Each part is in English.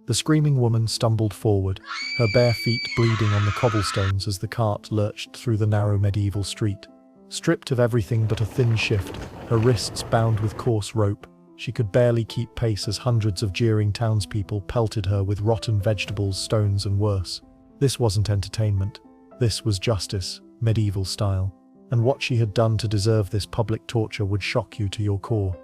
The screaming woman stumbled forward, her bare feet bleeding on the cobblestones as the cart lurched through the narrow medieval street. Stripped of everything but a thin shift, her wrists bound with coarse rope, she could barely keep pace as hundreds of jeering townspeople pelted her with rotten vegetables, stones, and worse. This wasn't entertainment. This was justice, medieval style. And what she had done to deserve this public torture would shock you to your core.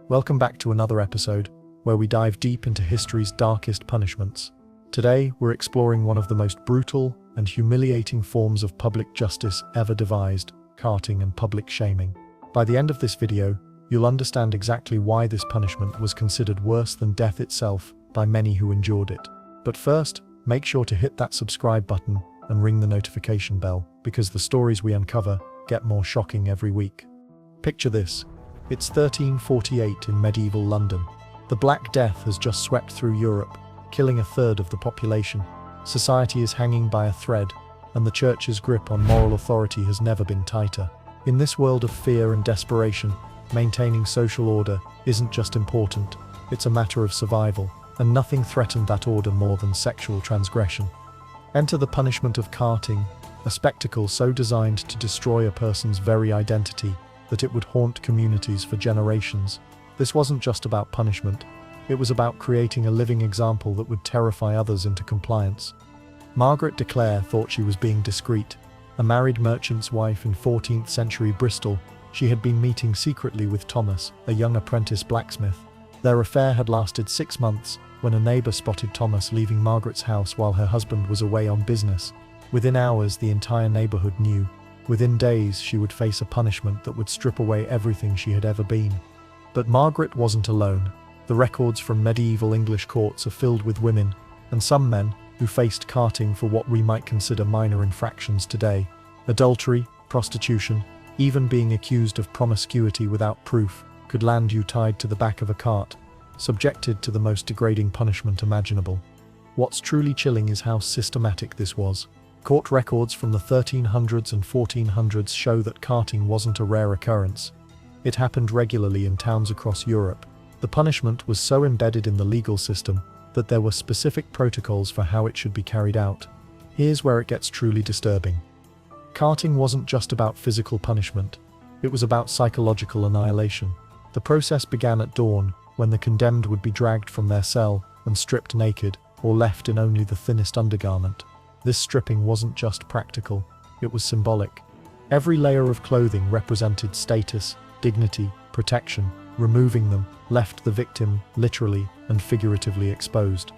Welcome back to another episode, where we dive deep into history's darkest punishments. Today, we're exploring one of the most brutal and humiliating forms of public justice ever devised: carting and public shaming. By the end of this video, you'll understand exactly why this punishment was considered worse than death itself by many who endured it. But first, make sure to hit that subscribe button and ring the notification bell, because the stories we uncover get more shocking every week. Picture this. It's 1348 in medieval London. The Black Death has just swept through Europe, killing a third of the population. Society is hanging by a thread, and the church's grip on moral authority has never been tighter. In this world of fear and desperation, maintaining social order isn't just important, it's a matter of survival, and nothing threatened that order more than sexual transgression. Enter the punishment of carting, a spectacle so designed to destroy a person's very identity that it would haunt communities for generations. This wasn't just about punishment, it was about creating a living example that would terrify others into compliance. Margaret de Clare thought she was being discreet. A married merchant's wife in 14th century Bristol, she had been meeting secretly with Thomas, a young apprentice blacksmith. Their affair had lasted 6 months when a neighbor spotted Thomas leaving Margaret's house while her husband was away on business. Within hours, the entire neighborhood knew. Within days, she would face a punishment that would strip away everything she had ever been. But Margaret wasn't alone. The records from medieval English courts are filled with women, and some men, who faced carting for what we might consider minor infractions today. Adultery, prostitution, even being accused of promiscuity without proof, could land you tied to the back of a cart, subjected to the most degrading punishment imaginable. What's truly chilling is how systematic this was. Court records from the 1300s and 1400s show that carting wasn't a rare occurrence. It happened regularly in towns across Europe. The punishment was so embedded in the legal system that there were specific protocols for how it should be carried out. Here's where it gets truly disturbing. Carting wasn't just about physical punishment, it was about psychological annihilation. The process began at dawn, when the condemned would be dragged from their cell and stripped naked, or left in only the thinnest undergarment. This stripping wasn't just practical, it was symbolic. Every layer of clothing represented status, dignity, protection. Removing them left the victim literally and figuratively exposed.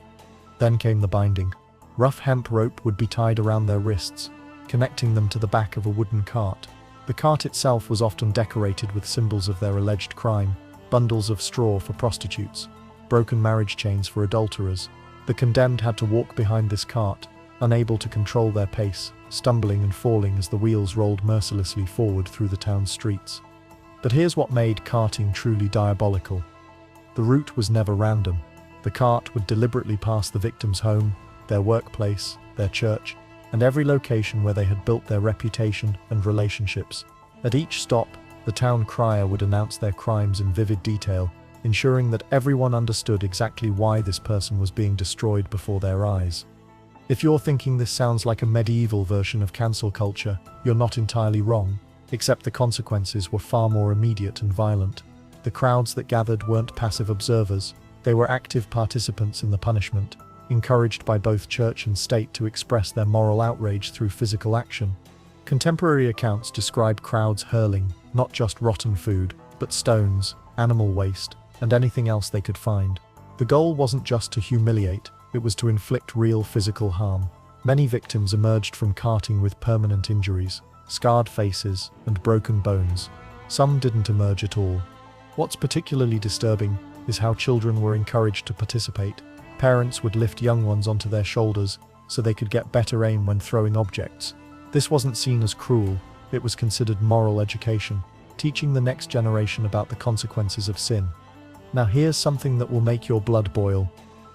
Then came the binding. Rough hemp rope would be tied around their wrists, connecting them to the back of a wooden cart. The cart itself was often decorated with symbols of their alleged crime: bundles of straw for prostitutes, broken marriage chains for adulterers. The condemned had to walk behind this cart, unable to control their pace, stumbling and falling as the wheels rolled mercilessly forward through the town's streets. But here's what made carting truly diabolical. The route was never random. The cart would deliberately pass the victim's home, their workplace, their church, and every location where they had built their reputation and relationships. At each stop, the town crier would announce their crimes in vivid detail, ensuring that everyone understood exactly why this person was being destroyed before their eyes. If you're thinking this sounds like a medieval version of cancel culture, you're not entirely wrong, except the consequences were far more immediate and violent. The crowds that gathered weren't passive observers, they were active participants in the punishment, encouraged by both church and state to express their moral outrage through physical action. Contemporary accounts describe crowds hurling not just rotten food, but stones, animal waste, and anything else they could find. The goal wasn't just to humiliate, it was to inflict real physical harm. Many victims emerged from carting with permanent injuries, scarred faces, and broken bones. Some didn't emerge at all. What's particularly disturbing is how children were encouraged to participate. Parents would lift young ones onto their shoulders so they could get better aim when throwing objects. This wasn't seen as cruel, it was considered moral education, teaching the next generation about the consequences of sin. Now here's something that will make your blood boil.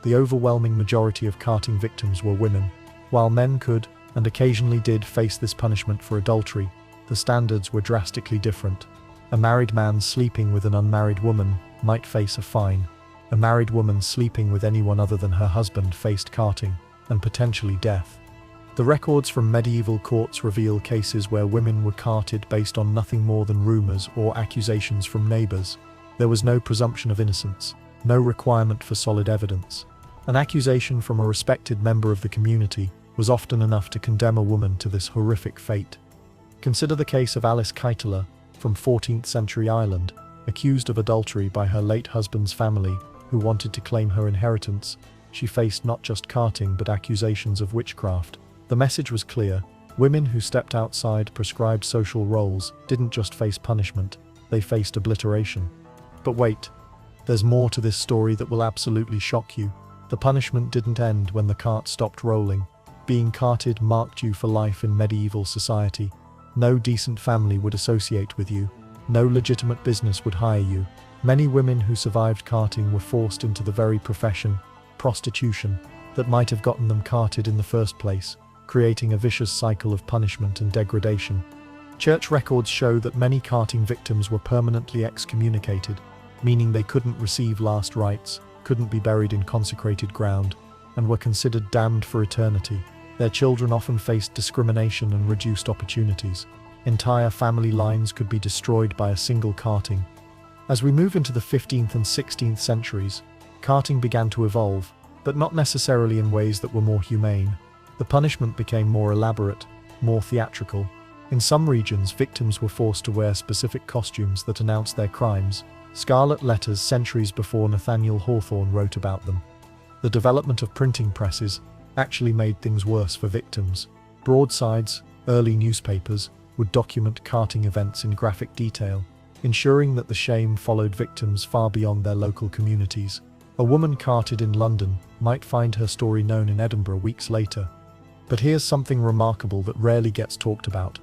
The overwhelming majority of carting victims were women. While men could, and occasionally did, face this punishment for adultery, the standards were drastically different. A married man sleeping with an unmarried woman might face a fine. A married woman sleeping with anyone other than her husband faced carting, and potentially death. The records from medieval courts reveal cases where women were carted based on nothing more than rumors or accusations from neighbors. There was no presumption of innocence, no requirement for solid evidence. An accusation from a respected member of the community was often enough to condemn a woman to this horrific fate. Consider the case of Alice Keiteler from 14th century Ireland, accused of adultery by her late husband's family, who wanted to claim her inheritance. She faced not just carting but accusations of witchcraft. The message was clear: women who stepped outside prescribed social roles didn't just face punishment, they faced obliteration. But wait, there's more to this story that will absolutely shock you. The punishment didn't end when the cart stopped rolling. Being carted marked you for life in medieval society. No decent family would associate with you. No legitimate business would hire you. Many women who survived carting were forced into the very profession, prostitution, that might have gotten them carted in the first place, creating a vicious cycle of punishment and degradation. Church records show that many carting victims were permanently excommunicated, meaning they couldn't receive last rites, couldn't be buried in consecrated ground, and were considered damned for eternity. Their children often faced discrimination and reduced opportunities. Entire family lines could be destroyed by a single carting. As we move into the 15th and 16th centuries, carting began to evolve, but not necessarily in ways that were more humane. The punishment became more elaborate, more theatrical. In some regions, victims were forced to wear specific costumes that announced their crimes. Scarlet letters centuries before Nathaniel Hawthorne wrote about them. The development of printing presses actually made things worse for victims. Broadsides, early newspapers, would document carting events in graphic detail, ensuring that the shame followed victims far beyond their local communities. A woman carted in London might find her story known in Edinburgh weeks later. But here's something remarkable that rarely gets talked about.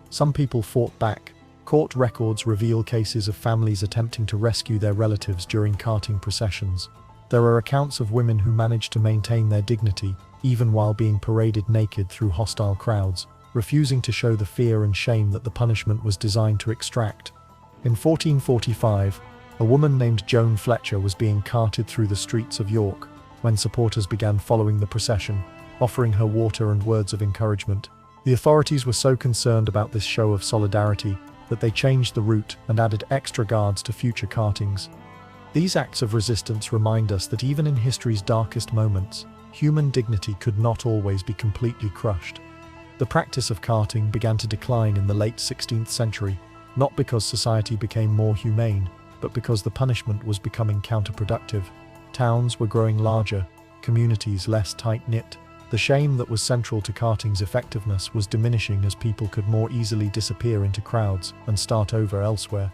Some people fought back. Court records reveal cases of families attempting to rescue their relatives during carting processions. There are accounts of women who managed to maintain their dignity, even while being paraded naked through hostile crowds, refusing to show the fear and shame that the punishment was designed to extract. In 1445, a woman named Joan Fletcher was being carted through the streets of York when supporters began following the procession, offering her water and words of encouragement. The authorities were so concerned about this show of solidarity that they changed the route and added extra guards to future cartings. These acts of resistance remind us that even in history's darkest moments, human dignity could not always be completely crushed. The practice of carting began to decline in the late 16th century, not because society became more humane, but because the punishment was becoming counterproductive. Towns were growing larger, communities less tight-knit. The shame that was central to carting's effectiveness was diminishing as people could more easily disappear into crowds and start over elsewhere.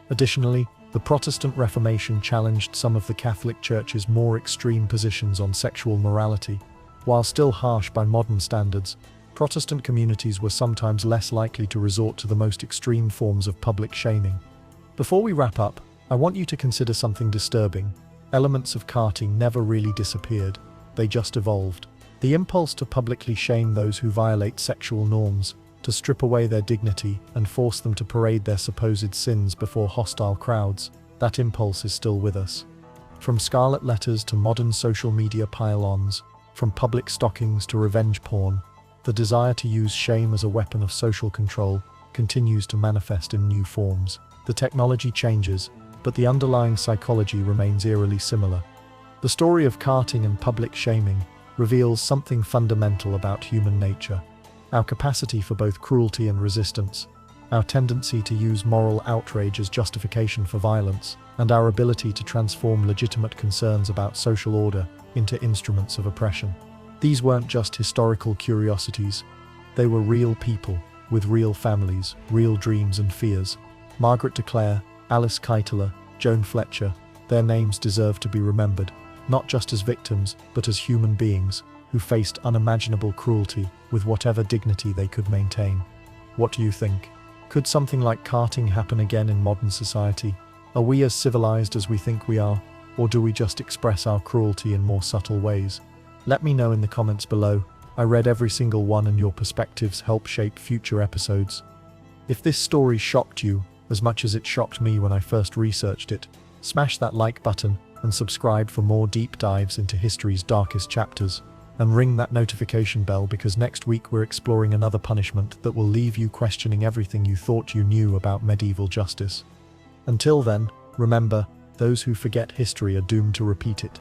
Additionally, the Protestant Reformation challenged some of the Catholic Church's more extreme positions on sexual morality. While still harsh by modern standards, Protestant communities were sometimes less likely to resort to the most extreme forms of public shaming. Before we wrap up, I want you to consider something disturbing. Elements of carting never really disappeared, they just evolved. The impulse to publicly shame those who violate sexual norms, to strip away their dignity and force them to parade their supposed sins before hostile crowds, that impulse is still with us. From scarlet letters to modern social media pile-ons, from public stockings to revenge porn, the desire to use shame as a weapon of social control continues to manifest in new forms. The technology changes, but the underlying psychology remains eerily similar. The story of carting and public shaming reveals something fundamental about human nature: our capacity for both cruelty and resistance, our tendency to use moral outrage as justification for violence, and our ability to transform legitimate concerns about social order into instruments of oppression. These weren't just historical curiosities, they were real people, with real families, real dreams and fears. Margaret de Clare, Alice Keiteler, Joan Fletcher, their names deserve to be remembered, not just as victims, but as human beings who faced unimaginable cruelty with whatever dignity they could maintain. What do you think? Could something like carting happen again in modern society? Are we as civilized as we think we are, or do we just express our cruelty in more subtle ways? Let me know in the comments below. I read every single one and your perspectives help shape future episodes. If this story shocked you as much as it shocked me when I first researched it, smash that like button and subscribe for more deep dives into history's darkest chapters. And ring that notification bell, because next week we're exploring another punishment that will leave you questioning everything you thought you knew about medieval justice. Until then, remember, those who forget history are doomed to repeat it.